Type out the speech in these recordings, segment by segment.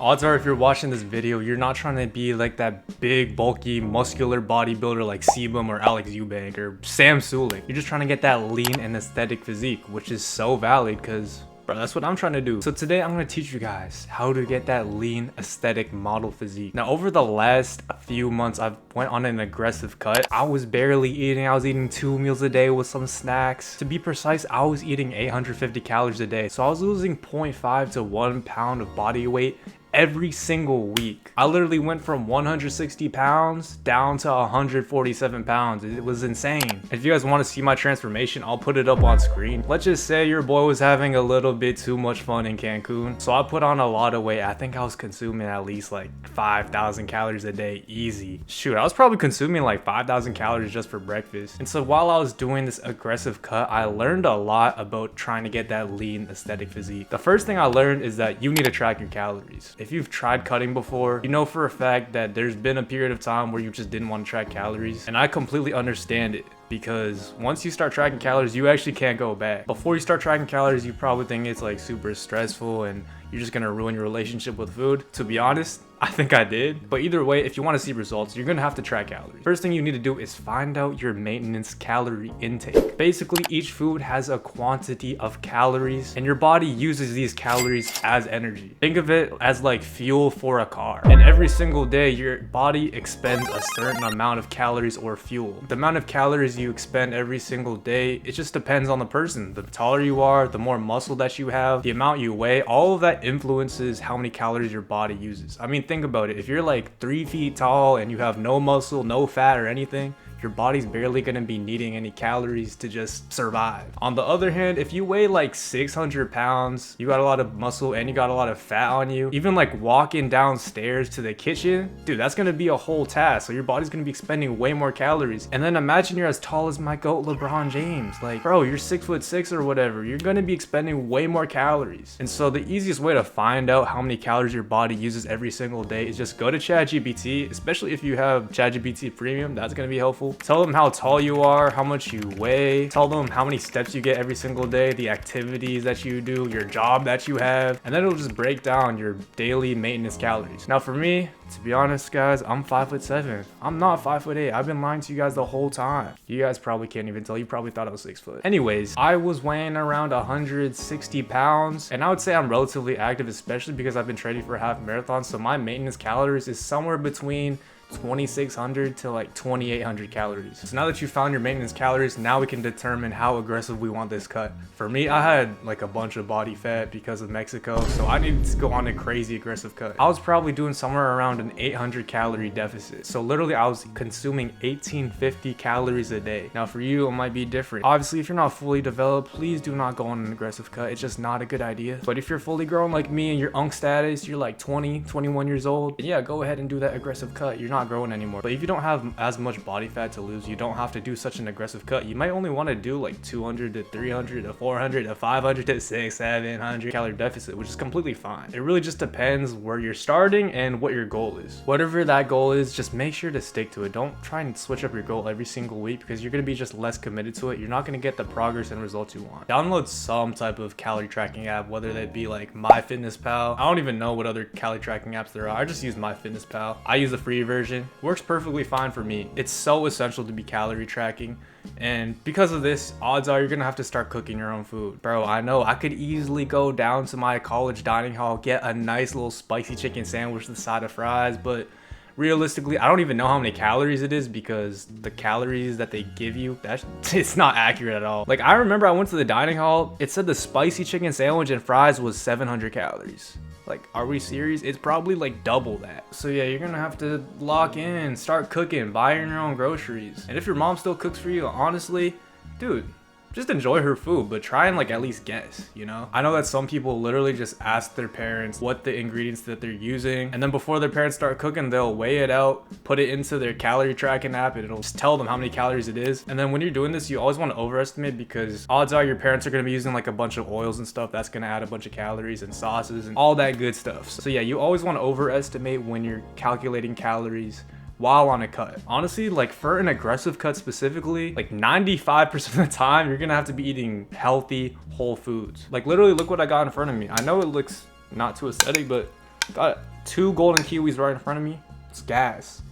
Odds are if you're watching this video, you're not trying to be like that big, bulky, muscular bodybuilder like Sebum or Alex Eubank or Sam Sulek. You're just trying to get that lean and aesthetic physique, which is so valid because bro, that's what I'm trying to do. So today I'm going to teach you guys how to get that lean aesthetic model physique. Now over the last few months, I've went on an aggressive cut. I was barely eating. I was eating 2 meals a day with some snacks. To be precise, I was eating 850 calories a day. So I was losing 0.5 to 1 pound of body weight every single week. I literally went from 160 pounds down to 147 pounds. It was insane. If you guys want to see my transformation, I'll put it up on screen. Let's just say your boy was having a little bit too much fun in Cancun. So I put on a lot of weight. I think I was consuming at least like 5,000 calories a day, easy. Shoot, I was probably consuming like 5,000 calories just for breakfast. And so while I was doing this aggressive cut, I learned a lot about trying to get that lean aesthetic physique. The first thing I learned is that you need to track your calories. If you've tried cutting before, you know for a fact that there's been a period of time where you just didn't want to track calories. And I completely understand it, because once you start tracking calories, you actually can't go back. Before you start tracking calories, you probably think it's like super stressful and you're just gonna ruin your relationship with food. To be honest, I think I did. But either way, if you want to see results, you're gonna have to track calories. First thing you need to do is find out your maintenance calorie intake. Basically, each food has a quantity of calories and your body uses these calories as energy. Think of it as like fuel for a car. And every single day, your body expends a certain amount of calories or fuel. The amount of calories you expend every single day, it just depends on the person. The taller you are, the more muscle that you have, the amount you weigh, all of that influences how many calories your body uses. I mean, think about it. If you're like 3 feet tall and you have no muscle, no fat or anything, your body's barely gonna be needing any calories to just survive. On the other hand, if you weigh like 600 pounds, you got a lot of muscle and you got a lot of fat on you, even like walking downstairs to the kitchen, dude, that's gonna be a whole task. So your body's gonna be expending way more calories. And then imagine you're as tall as my GOAT LeBron James. Like, bro, you're 6'6" or whatever. You're gonna be expending way more calories. And so the easiest way to find out how many calories your body uses every single day is just go to ChatGPT, especially if you have ChatGPT Premium. That's gonna be helpful. Tell them how tall you are, how much you weigh, tell them how many steps you get every single day, the activities that you do, your job that you have, and then it'll just break down your daily maintenance calories. Now for me, to be honest guys, I'm 5'7". I'm not 5'8". I've been lying to you guys the whole time. You guys probably can't even tell. You probably thought I was 6 foot. Anyways, I was weighing around 160 pounds, and I would say I'm relatively active, especially because I've been training for a half marathon. So my maintenance calories is somewhere between 2,600 to like 2,800 calories. So now that you found your maintenance calories, now we can determine how aggressive we want this cut. For me, I had like a bunch of body fat because of Mexico, so I needed to go on a crazy aggressive cut. I was probably doing somewhere around an 800 calorie deficit. So literally I was consuming 1,850 calories a day. Now for you, it might be different. Obviously, if you're not fully developed, please do not go on an aggressive cut. It's just not a good idea. But if you're fully grown like me and you're unk status, you're like 20, 21 years old, then yeah, go ahead and do that aggressive cut. You're not growing anymore. But if you don't have as much body fat to lose, you don't have to do such an aggressive cut. You might only want to do like 200 to 300 to 400 to 500 to 600, 700 calorie deficit, which is completely fine. It really just depends where you're starting and what your goal is. Whatever that goal is, just make sure to stick to it. Don't try and switch up your goal every single week, because you're going to be just less committed to it. You're not going to get the progress and results you want. Download some type of calorie tracking app, whether that be like MyFitnessPal. I don't even know what other calorie tracking apps there are. I just use MyFitnessPal. I use the free version. Works perfectly fine for me. It's so essential to be calorie tracking, and because of this, odds are you're gonna have to start cooking your own food. Bro, I know I could easily go down to my college dining hall, get a nice little spicy chicken sandwich with a side of fries, but realistically, I don't even know how many calories it is, because the calories that they give you, it's not accurate at all. Like, I remember I went to the dining hall, it said the spicy chicken sandwich and fries was 700 calories. Like, are we serious? It's probably like double that. So yeah, you're gonna have to lock in, start cooking, buy your own groceries. And if your mom still cooks for you, honestly, dude, just enjoy her food, but try and like at least guess, you know? I know that some people literally just ask their parents what the ingredients that they're using, and then before their parents start cooking, they'll weigh it out, put it into their calorie tracking app, and it'll just tell them how many calories it is. And then when you're doing this, you always want to overestimate, because odds are your parents are going to be using like a bunch of oils and stuff that's going to add a bunch of calories and sauces and all that good stuff. So yeah, you always want to overestimate when you're calculating calories while on a cut. Honestly, like for an aggressive cut specifically, like 95% of the time, you're gonna have to be eating healthy, whole foods. Like literally, look what I got in front of me. I know it looks not too aesthetic, but Got 2 golden kiwis right in front of me. It's gas.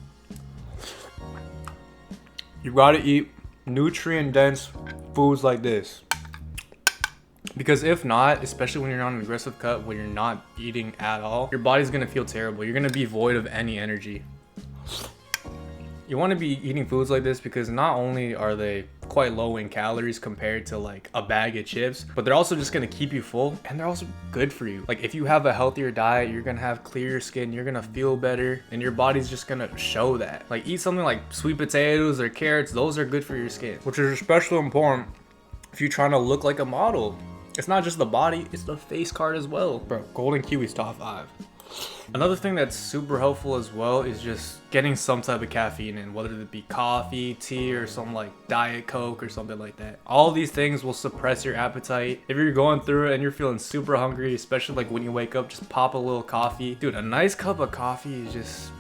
You gotta eat nutrient-dense foods like this. Because if not, especially when you're on an aggressive cut, when you're not eating at all, your body's gonna feel terrible. You're gonna be void of any energy. You want to be eating foods like this because not only are they quite low in calories compared to like a bag of chips, but they're also just going to keep you full, and they're also good for you. Like if you have a healthier diet, you're going to have clearer skin, you're going to feel better, and your body's just going to show that. Like eat something like sweet potatoes or carrots. Those are good for your skin, which is especially important if you're trying to look like a model. It's not just the body, it's the face card as well. Bro, golden kiwi's top 5. Another thing that's super helpful as well is just getting some type of caffeine in, whether it be coffee, tea, or some like Diet Coke or something like that. All these things will suppress your appetite. If you're going through it and you're feeling super hungry, especially like when you wake up, just pop a little coffee. Dude, a nice cup of coffee is just,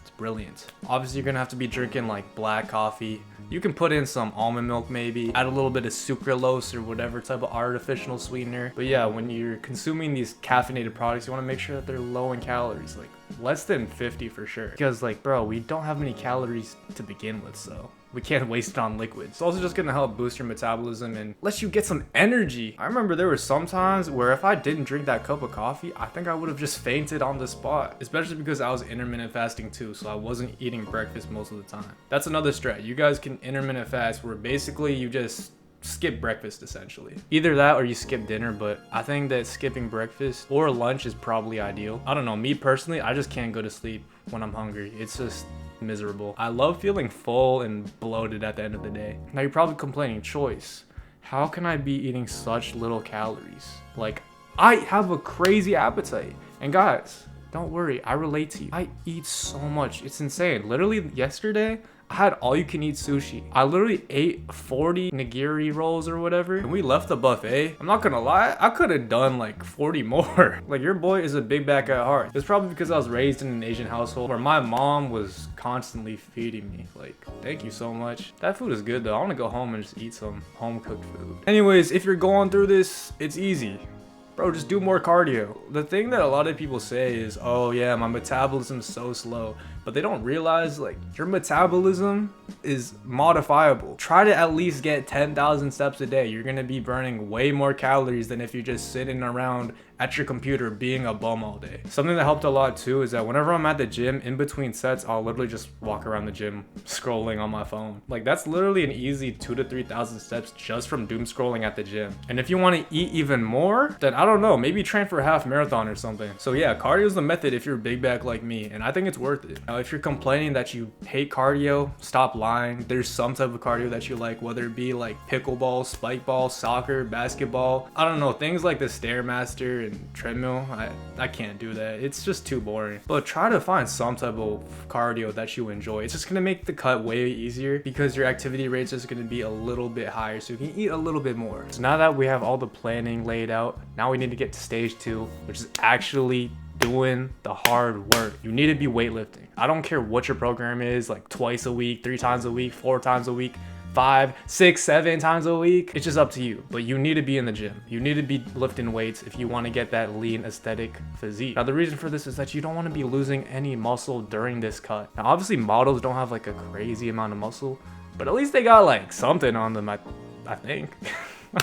it's brilliant. Obviously, you're gonna have to be drinking like black coffee. You can put in some almond milk maybe, add a little bit of sucralose or whatever type of artificial sweetener. But yeah, when you're consuming these caffeinated products, you want to make sure that they're low in calories, like less than 50 for sure. Because like, bro, we don't have many calories to begin with, so we can't waste it on liquids. It's also just gonna help boost your metabolism and let you get some energy. I remember there were some times where if I didn't drink that cup of coffee, I think I would have just fainted on the spot, especially because I was intermittent fasting too, so I wasn't eating breakfast most of the time. That's another strat. You guys can intermittent fast where basically you just skip breakfast essentially. Either that or you skip dinner, but I think that skipping breakfast or lunch is probably ideal. I don't know, me personally, I just can't go to sleep when I'm hungry. It's just miserable. I love feeling full and bloated at the end of the day. Now you're probably complaining, Choice, how can I be eating such little calories? Like, I have a crazy appetite. And guys, don't worry, I relate to you. I eat so much, it's insane. Literally yesterday, I had all you can eat sushi. I literally ate 40 nigiri rolls or whatever, and we left the buffet. I'm not gonna lie, I could have done like 40 more. Like, your boy is a big back at heart. It's probably because I was raised in an Asian household where my mom was constantly feeding me. Like, thank you so much. That food is good though. I wanna go home and just eat some home cooked food. Anyways, if you're going through this, it's easy. Bro, just do more cardio. The thing that a lot of people say is, oh yeah, my metabolism's so slow. But they don't realize, like, your metabolism is modifiable. Try to at least get 10,000 steps a day. You're gonna be burning way more calories than if you're just sitting around at your computer being a bum all day. Something that helped a lot too is that whenever I'm at the gym, in between sets, I'll literally just walk around the gym scrolling on my phone. Like, that's literally an easy 2,000 to 3,000 steps just from doom scrolling at the gym. And if you want to eat even more, then I don't know, maybe train for a half marathon or something. So yeah, cardio is the method if you're a big back like me, and I think it's worth it. Now, if you're complaining that you hate cardio, stop lying. There's some type of cardio that you like, whether it be like pickleball, spike ball, soccer, basketball. I don't know, things like the Stairmaster and treadmill. I can't do that. It's just too boring. But try to find some type of cardio that you enjoy. It's just gonna make the cut way easier because your activity rate's just gonna be a little bit higher, so you can eat a little bit more. So now that we have all the planning laid out, now we need to get to stage 2, which is actually doing the hard work. You need to be weightlifting. I don't care what your program is, like twice a week, 3 times a week, 4 times a week, 5, 6, 7 times a week. It's just up to you, but you need to be in the gym. You need to be lifting weights if you want to get that lean aesthetic physique. Now the reason for this is that you don't want to be losing any muscle during this cut. Now obviously models don't have like a crazy amount of muscle, but at least they got like something on them, I think.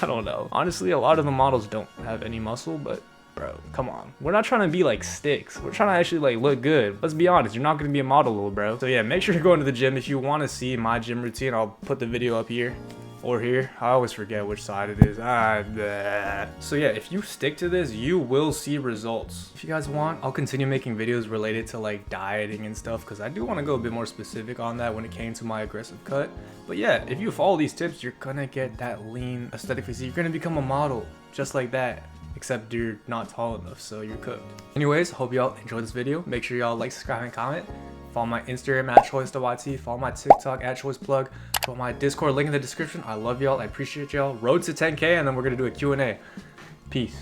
I don't know. Honestly, a lot of the models don't have any muscle, but bro, come on. We're not trying to be like sticks. We're trying to actually like look good. Let's be honest, you're not gonna be a model, little bro. So yeah, make sure you're going to the gym. If you want to see my gym routine, I'll put the video up here or here. I always forget which side it is. So yeah, if you stick to this, you will see results. If you guys want, I'll continue making videos related to like dieting and stuff, because I do want to go a bit more specific on that when it came to my aggressive cut. But yeah, if you follow these tips, you're gonna get that lean aesthetic physique. You're gonna become a model just like that. Except you're not tall enough, so you're cooked. Anyways, hope y'all enjoyed this video. Make sure y'all like, subscribe, and comment. Follow my Instagram at choice.yt. Follow my TikTok at choiceplug. Follow my Discord link in the description. I love y'all. I appreciate y'all. Road to 10K, and then we're gonna do a Q&A. Peace.